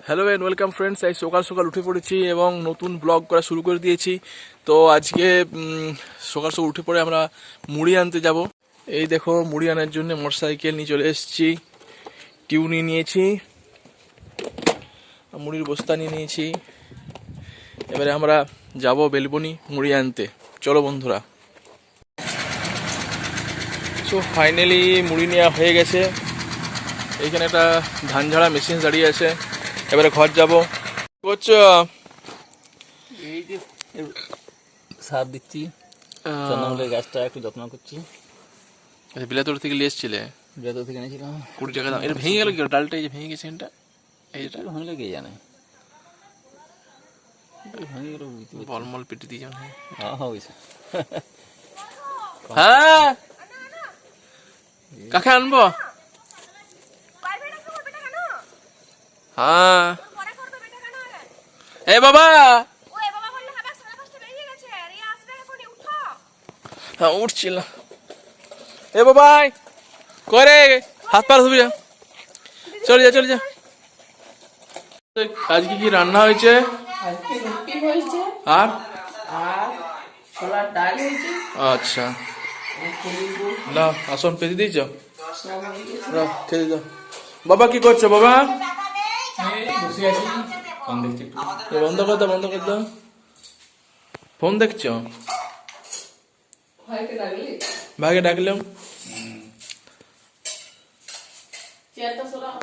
Hello and welcome friends. এই সকাল সকাল উঠে পড়েছি এবং নতুন ব্লগ করা শুরু করে দিয়েছি। তো আজকে সকাল সকাল উঠে পড়ে আমরা মুড়ি আনতে যাব। এই দেখো, মুড়ি আনার জন্য মোটরসাইকেল নিয়ে চলে এসেছি, টিউ নিয়ে নিয়েছি, মুড়ির বস্তা নিয়ে নিয়েছি। এবারে আমরা যাব বেলবনি মুড়ি আনতে। চলো বন্ধুরা। সো ফাইনালি মুড়ি নেওয়া হয়ে গেছে। এইখানে একটা ধান ঝাড়া মেশিন দাঁড়িয়ে আছে। এবারে ঘর যাব। করছো? এই যে সার দিচ্ছি, চন্দ্রমল্লির গাছটা একটু যত্ন করছি। আচ্ছা, বিলাতর থেকে নিয়ে এসেছিলে? বেতন থেকে এনেছিলাম 20 টাকা দাম। এটা ভেঙে গেল কি? ডালটা এই যে ভেঙে গেছে, এটা এইটা ভাঙলে কে জানে, ভাঙে গেল বুঝতে পারছি। বলমল পেটে দিয়ে যান। হ্যাঁ হয়েছে। হ্যাঁ, কাকে আনবো? হ্যাঁ, এ বাবা। হ্যাঁ, উঠছিল। এ বাবা করে হাত পা ধুবি যা, চলে যা চলে যা। আজকে কি রান্না হয়েছে? আজকে রুটি হয়েছে আর আর ছোলার ডাল হয়েছে। আচ্ছা, না আসন পেতে দিয়েছ, খেতে দাও। বাবা কি করছো বাবা? বসে আছি, ফোন দেখছি একটু। বন্ধ কর দাও, বন্ধ কর দাও। ফোন দেখছো? ভাইকে ডাকলি ভাইকে ডাকলাম। চেয়ারটা সরাও।